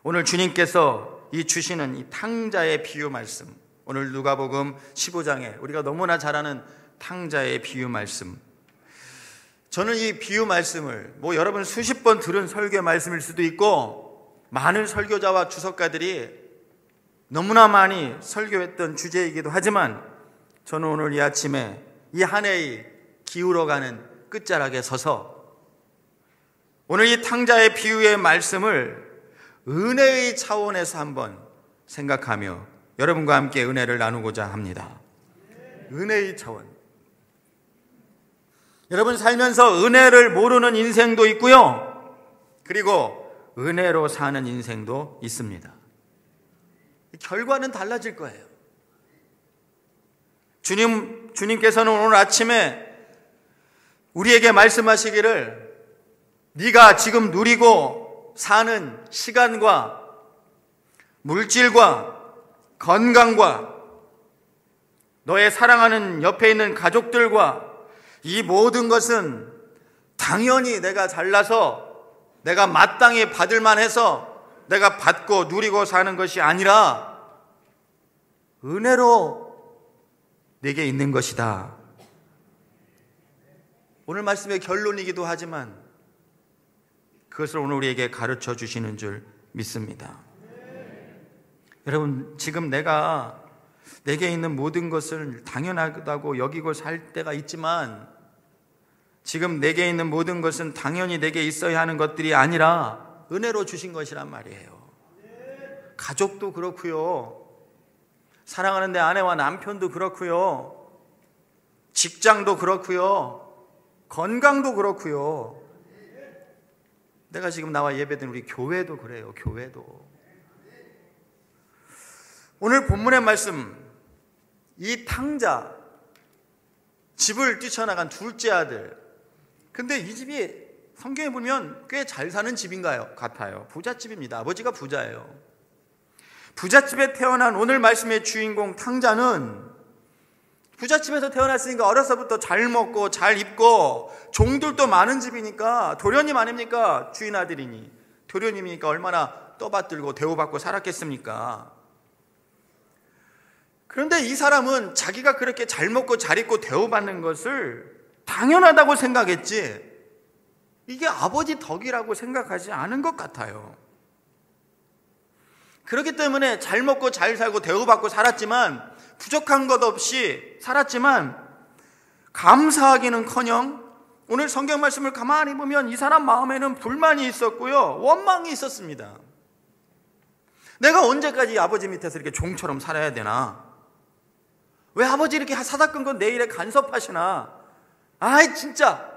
오늘 주님께서 이 주시는 이 탕자의 비유 말씀, 오늘 누가복음 15장에 우리가 너무나 잘 아는 탕자의 비유 말씀, 저는 이 비유 말씀을 여러분 수십 번 들은 설교 말씀일 수도 있고 많은 설교자와 주석가들이 너무나 많이 설교했던 주제이기도 하지만 저는 오늘 이 아침에 이 한 해의 기울어가는 끝자락에 서서 오늘 이 탕자의 비유의 말씀을 은혜의 차원에서 한번 생각하며 여러분과 함께 은혜를 나누고자 합니다. 은혜의 차원. 여러분 살면서 은혜를 모르는 인생도 있고요, 그리고 은혜로 사는 인생도 있습니다. 결과는 달라질 거예요. 주님께서는 오늘 아침에 우리에게 말씀하시기를 네가 지금 누리고 사는 시간과 물질과 건강과 너의 사랑하는 옆에 있는 가족들과 이 모든 것은 당연히 내가 잘나서 내가 마땅히 받을 만해서 내가 받고 누리고 사는 것이 아니라 은혜로 내게 있는 것이다. 오늘 말씀의 결론이기도 하지만 그것을 오늘 우리에게 가르쳐 주시는 줄 믿습니다. 여러분, 지금 내게 있는 모든 것을 당연하다고 여기고 살 때가 있지만 지금 내게 있는 모든 것은 당연히 내게 있어야 하는 것들이 아니라 은혜로 주신 것이란 말이에요. 가족도 그렇고요, 사랑하는 내 아내와 남편도 그렇고요, 직장도 그렇고요, 건강도 그렇고요, 내가 지금 나와 예배드린 우리 교회도 그래요. 교회도. 오늘 본문의 말씀, 이 탕자, 집을 뛰쳐나간 둘째 아들. 근데 이 집이 성경에 보면 꽤 잘 사는 집인가요? 같아요. 부잣집입니다. 아버지가 부자예요. 부잣집에 태어난 오늘 말씀의 주인공 탕자는 부잣집에서 태어났으니까 어려서부터 잘 먹고 잘 입고 종들도 많은 집이니까 도련님 아닙니까? 주인 아들이니 도련님이니까 얼마나 떠받들고 대우받고 살았겠습니까? 그런데 이 사람은 자기가 그렇게 잘 먹고 잘 입고 대우받는 것을 당연하다고 생각했지 이게 아버지 덕이라고 생각하지 않은 것 같아요. 그렇기 때문에 잘 먹고 잘 살고 대우받고 살았지만, 부족한 것 없이 살았지만 감사하기는커녕 오늘 성경 말씀을 가만히 보면 이 사람 마음에는 불만이 있었고요, 원망이 있었습니다. 내가 언제까지 아버지 밑에서 이렇게 종처럼 살아야 되나? 왜 아버지 이렇게 사사건건 내 일에 간섭하시나? 아이 진짜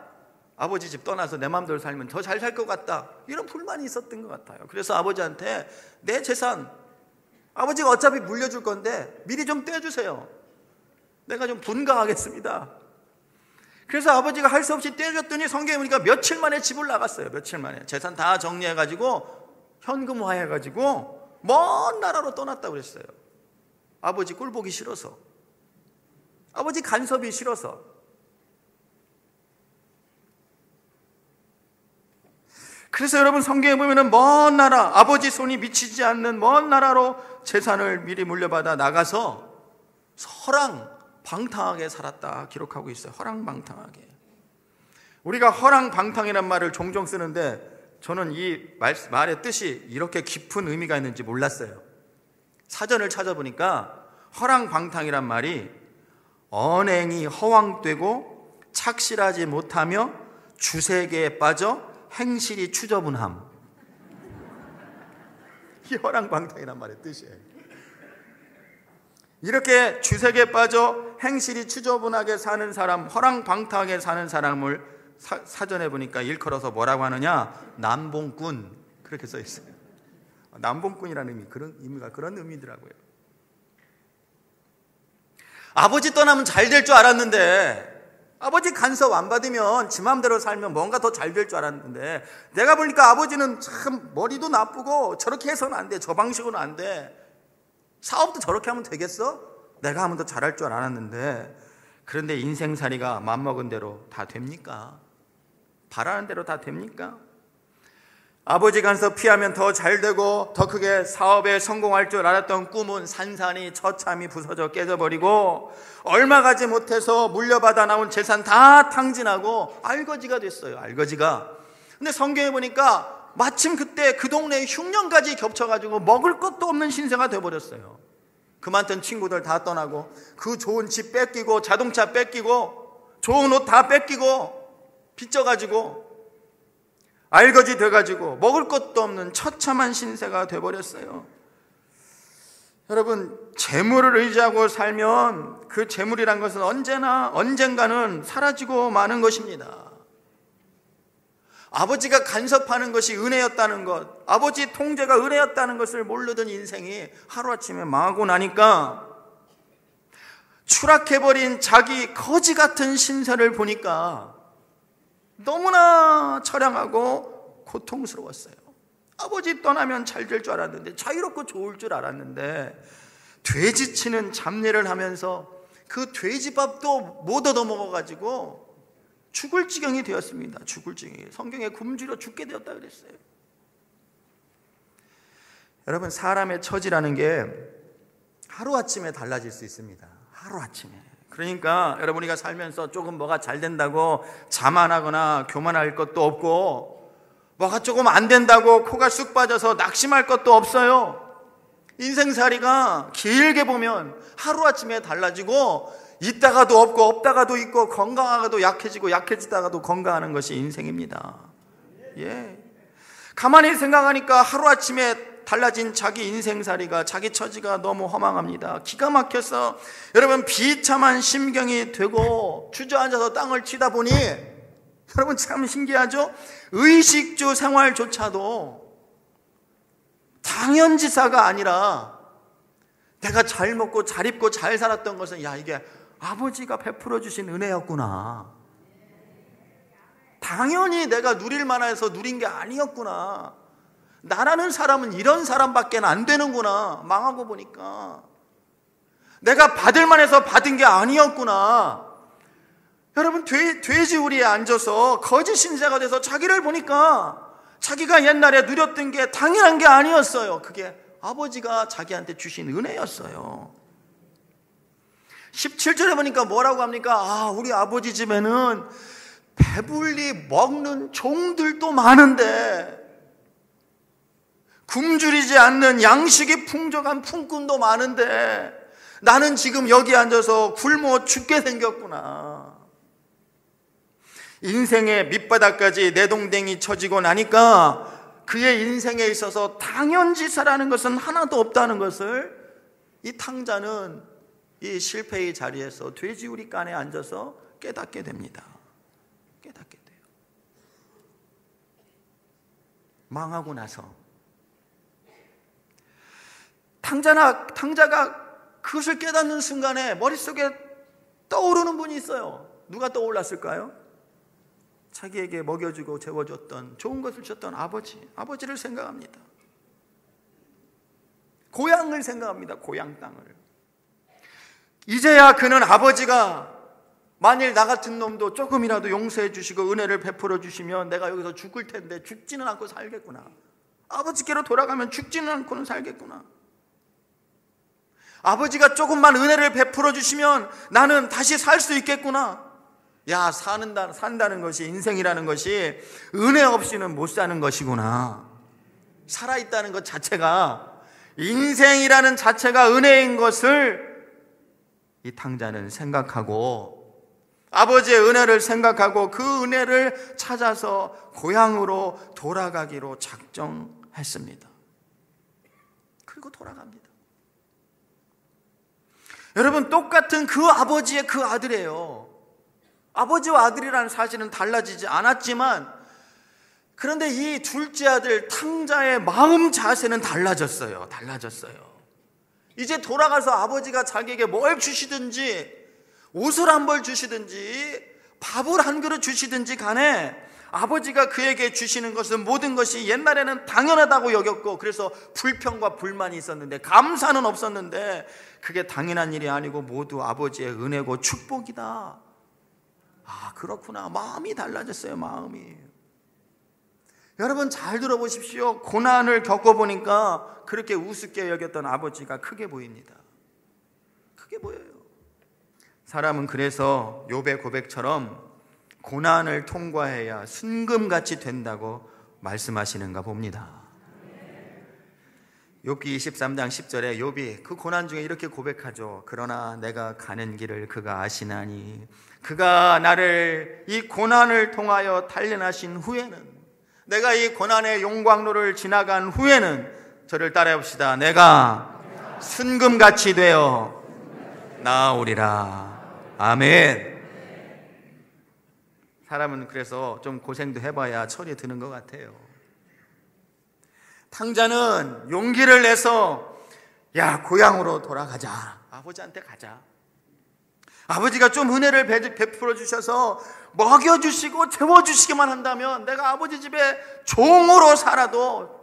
아버지 집 떠나서 내 마음대로 살면 더 잘 살 것 같다, 이런 불만이 있었던 것 같아요. 그래서 아버지한테 내 재산 아버지가 어차피 물려줄 건데 미리 좀 떼주세요. 내가 좀 분가하겠습니다. 그래서 아버지가 할 수 없이 떼줬더니 성경에 보니까 며칠 만에 집을 나갔어요. 며칠 만에 재산 다 정리해가지고 현금화해가지고 먼 나라로 떠났다고 그랬어요. 아버지 꼴보기 싫어서, 아버지 간섭이 싫어서. 그래서 여러분 성경에 보면은 먼 나라, 아버지 손이 미치지 않는 먼 나라로 재산을 미리 물려받아 나가서 허랑방탕하게 살았다 기록하고 있어요. 허랑방탕하게. 우리가 허랑방탕이란 말을 종종 쓰는데 저는 이 말의 뜻이 이렇게 깊은 의미가 있는지 몰랐어요. 사전을 찾아보니까 허랑방탕이란 말이 언행이 허황되고 착실하지 못하며 주색에 빠져 행실이 추저분함. 이 허랑방탕이란 말의 뜻이에요. 이렇게 주색에 빠져 행실이 추저분하게 사는 사람, 허랑방탕하게 사는 사람을 사전에 보니까 일컬어서 뭐라고 하느냐? 남봉꾼, 그렇게 써 있어요. 남봉꾼이라는 의미, 그런 의미가 그런 의미더라고요. 아버지 떠나면 잘 될 줄 알았는데, 아버지 간섭 안 받으면 지 맘대로 살면 뭔가 더 잘 될 줄 알았는데, 내가 보니까 아버지는 참 머리도 나쁘고 저렇게 해서는 안 돼, 저 방식으로는 안 돼, 사업도 저렇게 하면 되겠어? 내가 하면 더 잘할 줄 알았는데. 그런데 인생살이가 맘먹은 대로 다 됩니까? 바라는 대로 다 됩니까? 아버지 간섭 피하면 더 잘되고 더 크게 사업에 성공할 줄 알았던 꿈은 산산이 처참히 부서져 깨져버리고 얼마 가지 못해서 물려받아 나온 재산 다 탕진하고 알거지가 됐어요. 알거지가. 근데 성경에 보니까 마침 그때 그 동네에 흉년까지 겹쳐가지고 먹을 것도 없는 신세가 돼버렸어요. 그 많던 친구들 다 떠나고 그 좋은 집 뺏기고 자동차 뺏기고 좋은 옷 다 뺏기고 빚져가지고 알거지 돼가지고 먹을 것도 없는 처참한 신세가 돼버렸어요. 여러분, 재물을 의지하고 살면 그 재물이란 것은 언젠가는 사라지고 마는 것입니다. 아버지가 간섭하는 것이 은혜였다는 것, 아버지 통제가 은혜였다는 것을 모르던 인생이 하루아침에 망하고 나니까 추락해버린 자기 거지 같은 신세를 보니까 너무나 처량하고 고통스러웠어요. 아버지 떠나면 잘 될 줄 알았는데, 자유롭고 좋을 줄 알았는데, 돼지치는 잡일을 하면서 그 돼지밥도 못 얻어먹어가지고 죽을 지경이 되었습니다. 죽을 지경이. 성경에 굶주려 죽게 되었다 그랬어요. 여러분, 사람의 처지라는 게 하루아침에 달라질 수 있습니다. 하루아침에. 그러니까 여러분, 우리가 살면서 조금 뭐가 잘 된다고 자만하거나 교만할 것도 없고, 뭐가 조금 안 된다고 코가 쑥 빠져서 낙심할 것도 없어요. 인생살이가 길게 보면 하루아침에 달라지고, 있다가도 없고 없다가도 있고, 건강하고도 약해지고 약해지다가도 건강하는 것이 인생입니다. 예. 가만히 생각하니까 하루아침에 달라진 자기 인생살이가, 자기 처지가 너무 허망합니다. 기가 막혀서 여러분 비참한 심경이 되고 주저앉아서 땅을 치다 보니 여러분 참 신기하죠? 의식주 생활조차도 당연지사가 아니라 내가 잘 먹고 잘 입고 잘 살았던 것은, 야, 이게 아버지가 베풀어 주신 은혜였구나. 당연히 내가 누릴 만해서 누린 게 아니었구나. 나라는 사람은 이런 사람밖에 안 되는구나. 망하고 보니까 내가 받을 만해서 받은 게 아니었구나. 여러분, 돼지우리에 앉아서 거짓 신세가 돼서 자기를 보니까 자기가 옛날에 누렸던 게 당연한 게 아니었어요. 그게 아버지가 자기한테 주신 은혜였어요. 17절에 보니까 뭐라고 합니까? 아, 우리 아버지 집에는 배불리 먹는 종들도 많은데, 굶주리지 않는 양식이 풍족한 품꾼도 많은데, 나는 지금 여기 앉아서 굶어 죽게 생겼구나. 인생의 밑바닥까지 내동댕이 쳐지고 나니까 그의 인생에 있어서 당연지사라는 것은 하나도 없다는 것을 이 탕자는 이 실패의 자리에서 돼지우리 간에 앉아서 깨닫게 됩니다. 깨닫게 돼요. 망하고 나서 탕자가 그것을 깨닫는 순간에 머릿속에 떠오르는 분이 있어요. 누가 떠올랐을까요? 자기에게 먹여주고 재워줬던, 좋은 것을 줬던 아버지를 생각합니다. 고향을 생각합니다. 고향 땅을. 이제야 그는 아버지가 만일 나 같은 놈도 조금이라도 용서해 주시고 은혜를 베풀어 주시면 내가 여기서 죽을 텐데 죽지는 않고 살겠구나. 아버지께로 돌아가면 죽지는 않고는 살겠구나. 아버지가 조금만 은혜를 베풀어 주시면 나는 다시 살 수 있겠구나. 야, 산다는 것이, 인생이라는 것이 은혜 없이는 못 사는 것이구나. 살아있다는 것 자체가, 인생이라는 자체가 은혜인 것을 이 탕자는 생각하고, 아버지의 은혜를 생각하고 그 은혜를 찾아서 고향으로 돌아가기로 작정했습니다. 그리고 돌아갑니다. 여러분, 똑같은 그 아버지의 그 아들이에요. 아버지와 아들이라는 사실은 달라지지 않았지만, 그런데 이 둘째 아들 탕자의 마음 자세는 달라졌어요. 이제 돌아가서 아버지가 자기에게 뭘 주시든지, 옷을 한 벌 주시든지, 밥을 한 그릇 주시든지 간에 아버지가 그에게 주시는 것은 모든 것이 옛날에는 당연하다고 여겼고, 그래서 불평과 불만이 있었는데, 감사는 없었는데, 그게 당연한 일이 아니고 모두 아버지의 은혜고 축복이다. 아, 그렇구나. 마음이 달라졌어요. 마음이. 여러분 잘 들어보십시오. 고난을 겪어보니까 그렇게 우습게 여겼던 아버지가 크게 보입니다. 크게 보여요. 사람은 그래서 욥의 고백처럼 고난을 통과해야 순금같이 된다고 말씀하시는가 봅니다. 욥기 23장 10절에 욥이 그 고난 중에 이렇게 고백하죠. 그러나 내가 가는 길을 그가 아시나니 그가 나를 이 고난을 통하여 단련하신 후에는, 내가 이 고난의 용광로를 지나간 후에는 저를 따라해봅시다. 내가 순금같이 되어 나아오리라. 아멘. 사람은 그래서 좀 고생도 해봐야 철이 드는 것 같아요. 탕자는 용기를 내서 야, 고향으로 돌아가자. 아버지한테 가자. 아버지가 좀 은혜를 베풀어 주셔서 먹여주시고 재워주시기만 한다면 내가 아버지 집에 종으로 살아도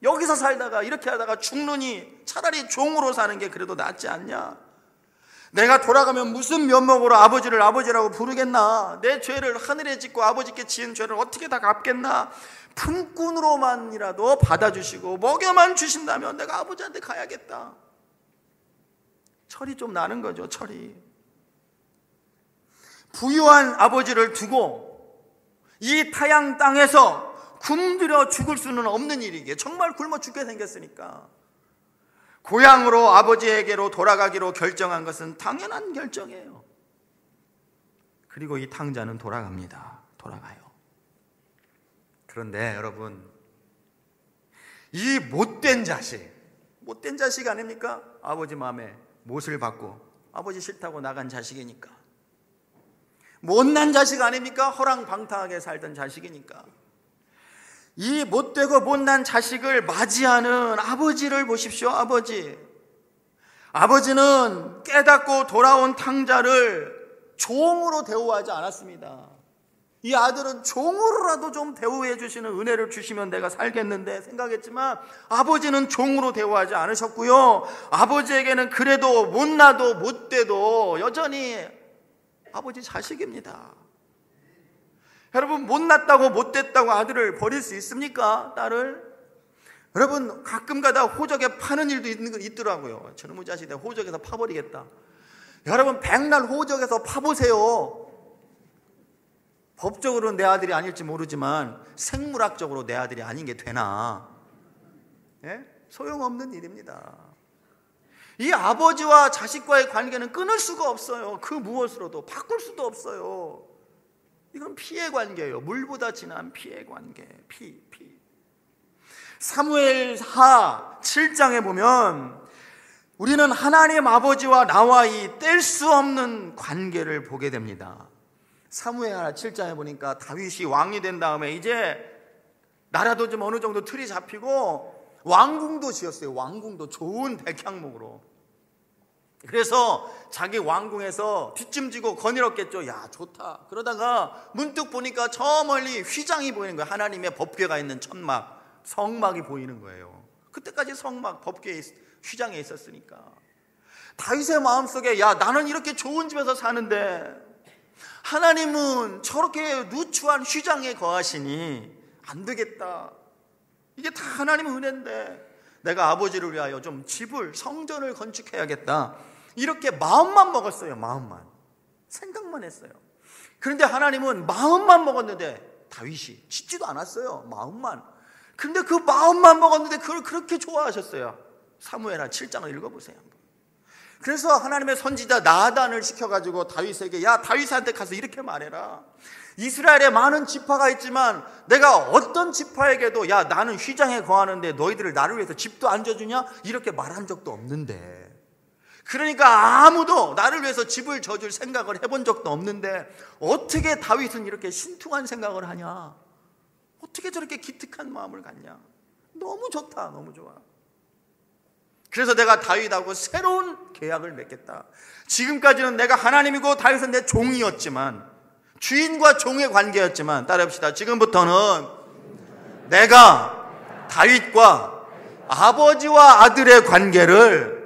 여기서 살다가 이렇게 하다가 죽느니 차라리 종으로 사는 게 그래도 낫지 않냐? 내가 돌아가면 무슨 면목으로 아버지를 아버지라고 부르겠나? 내 죄를 하늘에 짓고 아버지께 지은 죄를 어떻게 다 갚겠나? 품꾼으로만이라도 받아주시고 먹여만 주신다면 내가 아버지한테 가야겠다. 철이 좀 나는 거죠. 철이. 부유한 아버지를 두고 이 타양 땅에서 굶주려 죽을 수는 없는 일이기에 정말 굶어 죽게 생겼으니까 고향으로 아버지에게로 돌아가기로 결정한 것은 당연한 결정이에요. 그리고 이 탕자는 돌아갑니다. 돌아가요. 그런데 여러분, 이 못된 자식 아닙니까? 아버지 마음에 못을 받고 아버지 싫다고 나간 자식이니까. 못난 자식 아닙니까? 허랑방탕하게 살던 자식이니까. 이 못되고 못난 자식을 맞이하는 아버지를 보십시오. 아버지는 깨닫고 돌아온 탕자를 종으로 대우하지 않았습니다. 이 아들은 종으로라도 좀 대우해 주시는 은혜를 주시면 내가 살겠는데 생각했지만 아버지는 종으로 대우하지 않으셨고요. 아버지에게는 그래도 못나도 못돼도 여전히 아버지 자식입니다. 여러분, 못났다고 못됐다고 아들을 버릴 수 있습니까? 딸을? 여러분, 가끔가다 호적에 파는 일도 있더라고요. 저놈의 자식 내가 호적에서 파버리겠다. 여러분, 백날 호적에서 파보세요. 법적으로는 내 아들이 아닐지 모르지만 생물학적으로 내 아들이 아닌 게 되나? 예? 소용없는 일입니다. 이 아버지와 자식과의 관계는 끊을 수가 없어요. 그 무엇으로도 바꿀 수도 없어요. 이건 피해 관계예요. 물보다 진한 피해 관계. 피. 사무엘하 7장에 보면 우리는 하나님 아버지와 나와 이 뗄 수 없는 관계를 보게 됩니다. 사무엘하 7장에 보니까 다윗이 왕이 된 다음에 이제 나라도 좀 어느 정도 틀이 잡히고 왕궁도 지었어요. 왕궁도 좋은 백향목으로. 그래서 자기 왕궁에서 뒷짐지고 거닐었겠죠. 야, 좋다. 그러다가 문득 보니까 저 멀리 휘장이 보이는 거예요. 하나님의 법궤가 있는 천막, 성막이 보이는 거예요. 그때까지 성막, 법궤, 휘장에 있었으니까 다윗의 마음속에 야, 나는 이렇게 좋은 집에서 사는데 하나님은 저렇게 누추한 휘장에 거하시니 안 되겠다. 이게 다 하나님의 은혜인데 내가 아버지를 위하여 좀 집을, 성전을 건축해야겠다. 이렇게 마음만 먹었어요. 마음만. 생각만 했어요. 그런데 하나님은 마음만 먹었는데 다윗이 짓지도 않았어요. 마음만. 근데 그 마음만 먹었는데 그걸 그렇게 좋아하셨어요. 사무엘하 7장을 읽어보세요. 그래서 하나님의 선지자 나단을 시켜가지고 다윗에게 야, 다윗한테 가서 이렇게 말해라. 이스라엘에 많은 지파가 있지만 내가 어떤 지파에게도 야, 나는 휘장에 거하는데 너희들을 나를 위해서 집도 안 져주냐? 이렇게 말한 적도 없는데, 그러니까 아무도 나를 위해서 집을 져줄 생각을 해본 적도 없는데 어떻게 다윗은 이렇게 신통한 생각을 하냐? 어떻게 저렇게 기특한 마음을 갖냐? 너무 좋다. 너무 좋아. 그래서 내가 다윗하고 새로운 계약을 맺겠다. 지금까지는 내가 하나님이고 다윗은 내 종이었지만, 주인과 종의 관계였지만, 따라합시다. 지금부터는 내가 다윗과 아버지와 아들의 관계를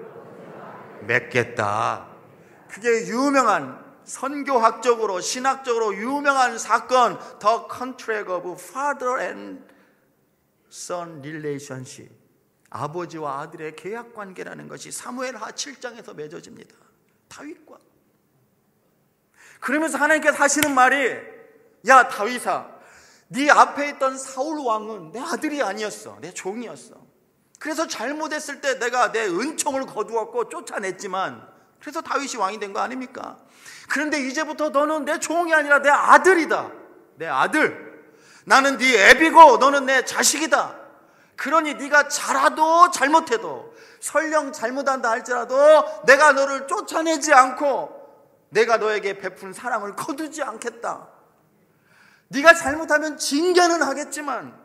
맺겠다. 그게 유명한, 선교학적으로 신학적으로 유명한 사건, The Contract of Father and son relationship, 아버지와 아들의 계약 관계라는 것이 사무엘하 7장에서 맺어집니다. 다윗과. 그러면서 하나님께서 하시는 말이, 야 다윗아, 네 앞에 있던 사울 왕은 내 아들이 아니었어, 내 종이었어. 그래서 잘못했을 때 내가 내 은총을 거두었고 쫓아냈지만, 그래서 다윗이 왕이 된 거 아닙니까? 그런데 이제부터 너는 내 종이 아니라 내 아들이다. 내 아들. 나는 네 애비고 너는 내 자식이다. 그러니 네가 잘하도 잘못해도, 설령 잘못한다 할지라도 내가 너를 쫓아내지 않고 내가 너에게 베푼 사랑을 거두지 않겠다. 네가 잘못하면 징계는 하겠지만,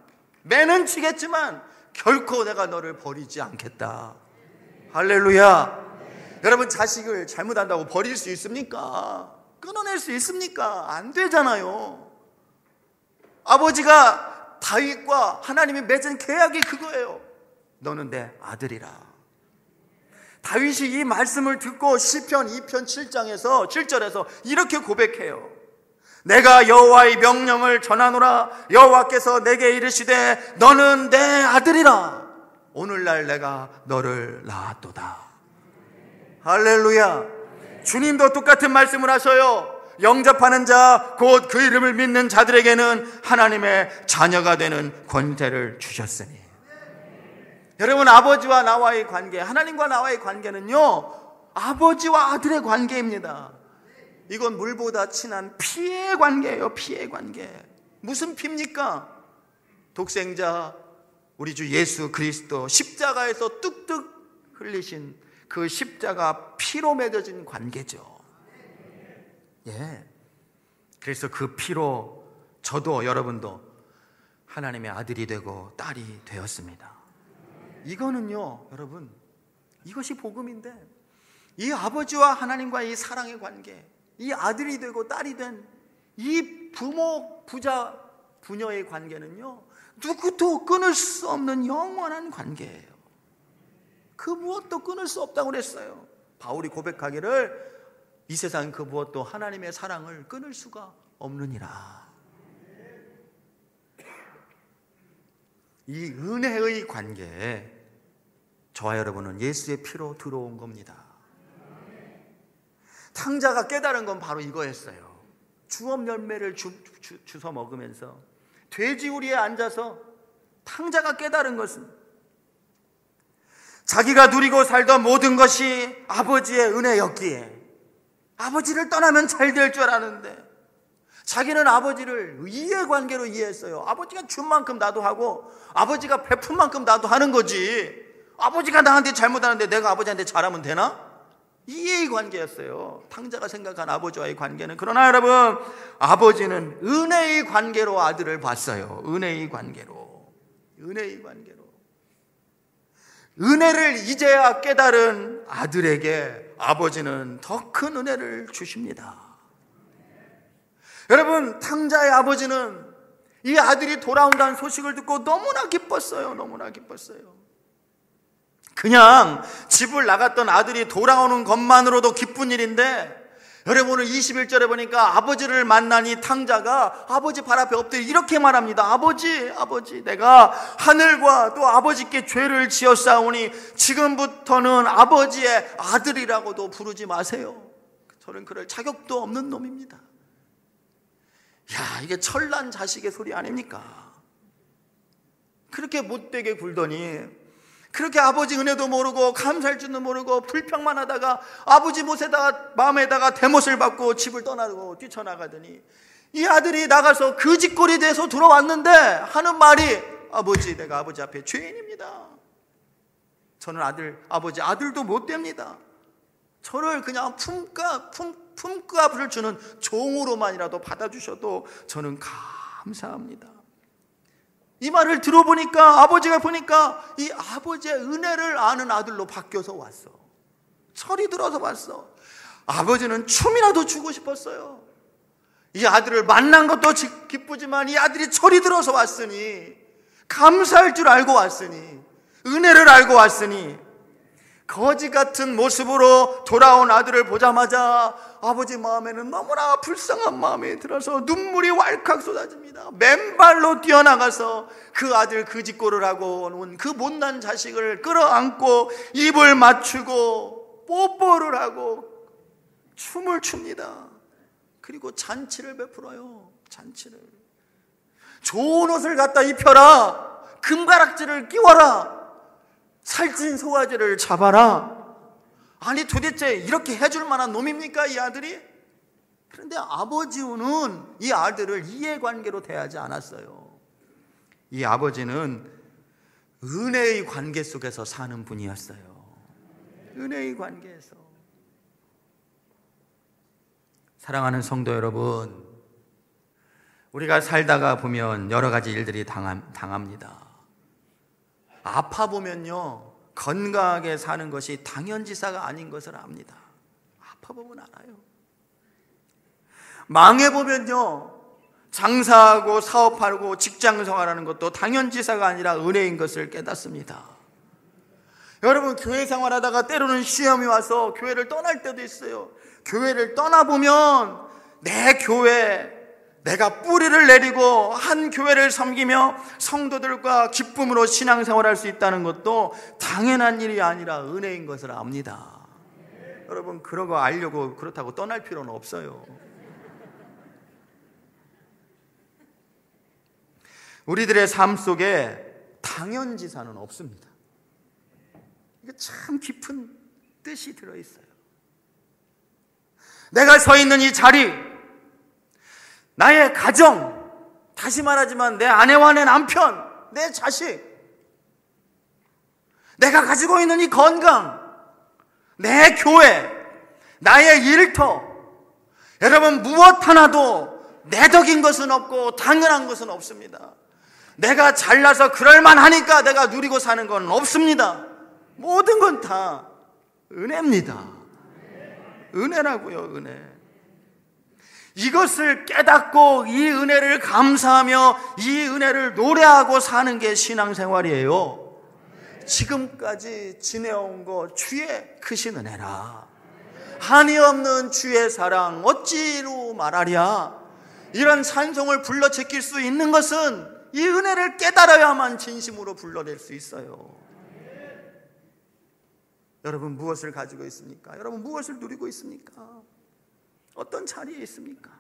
매는 치겠지만 결코 내가 너를 버리지 않겠다. 할렐루야. 여러분, 자식을 잘못한다고 버릴 수 있습니까? 끊어낼 수 있습니까? 안 되잖아요. 아버지가 다윗과 하나님이 맺은 계약이 그거예요. 너는 내 아들이라. 다윗이 이 말씀을 듣고 시편 2편 7절에서 이렇게 고백해요. 내가 여호와의 명령을 전하노라. 여호와께서 내게 이르시되 너는 내 아들이라. 오늘날 내가 너를 낳았도다. 할렐루야. 주님도 똑같은 말씀을 하셔요. 영접하는 자, 곧 그 이름을 믿는 자들에게는 하나님의 자녀가 되는 권세를 주셨으니. 여러분, 아버지와 나와의 관계, 하나님과 나와의 관계는요, 아버지와 아들의 관계입니다. 이건 물보다 친한 피의 관계예요. 피의 관계. 무슨 피입니까? 독생자 우리 주 예수 그리스도 십자가에서 뚝뚝 흘리신 그 십자가 피로 맺어진 관계죠. 예. 그래서 그 피로 저도 여러분도 하나님의 아들이 되고 딸이 되었습니다. 이거는요, 여러분, 이것이 복음인데, 이 아버지와 하나님과의 이 사랑의 관계, 이 아들이 되고 딸이 된 이 부모, 부자, 부녀의 관계는요, 누구도 끊을 수 없는 영원한 관계예요. 그 무엇도 끊을 수 없다고 그랬어요. 바울이 고백하기를 이 세상 그 무엇도 하나님의 사랑을 끊을 수가 없느니라. 이 은혜의 관계에 저와 여러분은 예수의 피로 들어온 겁니다. 탕자가 깨달은 건 바로 이거였어요. 주업 열매를 주워 먹으면서 돼지우리에 앉아서 탕자가 깨달은 것은 자기가 누리고 살던 모든 것이 아버지의 은혜였기에 아버지를 떠나면 잘 될 줄 알았는데, 자기는 아버지를 이해관계로 이해했어요. 아버지가 준 만큼 나도 하고 아버지가 베푼 만큼 나도 하는 거지, 아버지가 나한테 잘못하는데 내가 아버지한테 잘하면 되나? 이해의 관계였어요, 탕자가 생각한 아버지와의 관계는. 그러나 여러분, 아버지는 은혜의 관계로 아들을 봤어요. 은혜의 관계로. 은혜의 관계로. 은혜를 이제야 깨달은 아들에게 아버지는 더 큰 은혜를 주십니다. 여러분, 탕자의 아버지는 이 아들이 돌아온다는 소식을 듣고 너무나 기뻤어요. 너무나 기뻤어요. 그냥 집을 나갔던 아들이 돌아오는 것만으로도 기쁜 일인데, 여러분 오늘 21절에 보니까 아버지를 만난 이 탕자가 아버지 발 앞에 엎드려 이렇게 말합니다. 아버지, 아버지, 내가 하늘과 또 아버지께 죄를 지었사오니 지금부터는 아버지의 아들이라고도 부르지 마세요. 저는 그럴 자격도 없는 놈입니다. 야, 이게 철난 자식의 소리 아닙니까? 그렇게 못되게 굴더니, 그렇게 아버지 은혜도 모르고 감사할 줄도 모르고 불평만 하다가 아버지 못에다가 마음에다가 대못을 받고 집을 떠나고 뛰쳐나가더니, 이 아들이 나가서 그 짓거리 돼서 들어왔는데 하는 말이, 아버지, 내가 아버지 앞에 죄인입니다. 저는 아들도 못 됩니다. 저를 그냥 품값을 주는 종으로만이라도 받아주셔도 저는 감사합니다. 이 말을 들어보니까 아버지가 보니까 이 아버지의 은혜를 아는 아들로 바뀌어서 왔어. 철이 들어서 왔어. 아버지는 춤이라도 추고 싶었어요. 이 아들을 만난 것도 기쁘지만 이 아들이 철이 들어서 왔으니, 감사할 줄 알고 왔으니, 은혜를 알고 왔으니, 거지 같은 모습으로 돌아온 아들을 보자마자 아버지 마음에는 너무나 불쌍한 마음이 들어서 눈물이 왈칵 쏟아집니다. 맨발로 뛰어나가서 그 아들 그 짓꼴을 하고 온 그 못난 자식을 끌어안고 입을 맞추고 뽀뽀를 하고 춤을 춥니다. 그리고 잔치를 베풀어요. 잔치를. 좋은 옷을 갖다 입혀라. 금가락지를 끼워라. 살찐 소가지를 잡아라. 아니 도대체 이렇게 해줄 만한 놈입니까 이 아들이? 그런데 아버지는 이 아들을 이해관계로 대하지 않았어요. 이 아버지는 은혜의 관계 속에서 사는 분이었어요. 은혜의 관계에서. 사랑하는 성도 여러분, 우리가 살다가 보면 여러 가지 일들이 당합니다. 아파 보면요, 건강하게 사는 것이 당연지사가 아닌 것을 압니다. 아파 보면 알아요. 망해 보면요, 장사하고 사업하고 직장생활하는 것도 당연지사가 아니라 은혜인 것을 깨닫습니다. 여러분, 교회 생활하다가 때로는 시험이 와서 교회를 떠날 때도 있어요. 교회를 떠나보면 내 교회, 내가 뿌리를 내리고 한 교회를 섬기며 성도들과 기쁨으로 신앙생활할 수 있다는 것도 당연한 일이 아니라 은혜인 것을 압니다. 여러분, 그런 거 알려고 그렇다고 떠날 필요는 없어요. 우리들의 삶 속에 당연지사는 없습니다. 이게 참 깊은 뜻이 들어있어요. 내가 서 있는 이 자리, 나의 가정, 다시 말하지만 내 아내와 내 남편, 내 자식, 내가 가지고 있는 이 건강, 내 교회, 나의 일터, 여러분 무엇 하나도 내 덕인 것은 없고 당연한 것은 없습니다. 내가 잘나서 그럴만하니까 내가 누리고 사는 건 없습니다. 모든 건 다 은혜입니다. 은혜라고요, 은혜. 이것을 깨닫고 이 은혜를 감사하며 이 은혜를 노래하고 사는 게 신앙생활이에요. 지금까지 지내온 것 주의 크신 은혜라. 한이 없는 주의 사랑 어찌로 말하랴. 이런 찬송을 불러 제낄 수 있는 것은 이 은혜를 깨달아야만 진심으로 불러낼 수 있어요. 여러분 무엇을 가지고 있습니까? 여러분 무엇을 누리고 있습니까? 어떤 자리에 있습니까?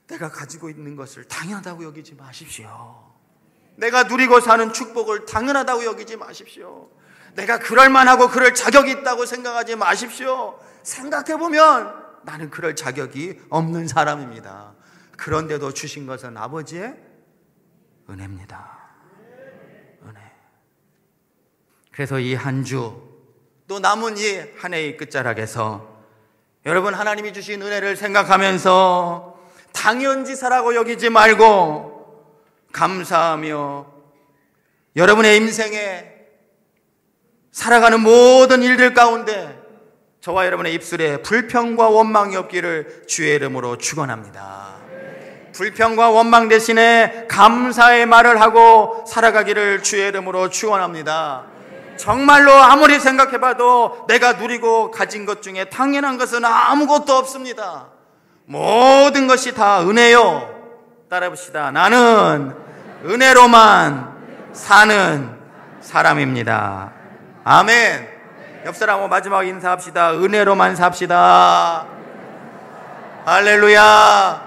내가 가지고 있는 것을 당연하다고 여기지 마십시오. 내가 누리고 사는 축복을 당연하다고 여기지 마십시오. 내가 그럴 만하고 그럴 자격이 있다고 생각하지 마십시오. 생각해보면 나는 그럴 자격이 없는 사람입니다. 그런데도 주신 것은 아버지의 은혜입니다. 은혜. 그래서 이 한 주, 또 남은 이 한 해의 끝자락에서 여러분 하나님이 주신 은혜를 생각하면서 당연지사라고 여기지 말고 감사하며 여러분의 인생에 살아가는 모든 일들 가운데 저와 여러분의 입술에 불평과 원망이 없기를 주의 이름으로 축원합니다. 불평과 원망 대신에 감사의 말을 하고 살아가기를 주의 이름으로 축원합니다. 정말로 아무리 생각해봐도 내가 누리고 가진 것 중에 당연한 것은 아무것도 없습니다. 모든 것이 다 은혜요. 따라해봅시다. 나는 은혜로만 사는 사람입니다. 아멘. 옆 사람하고 마지막 인사합시다. 은혜로만 삽시다. 할렐루야.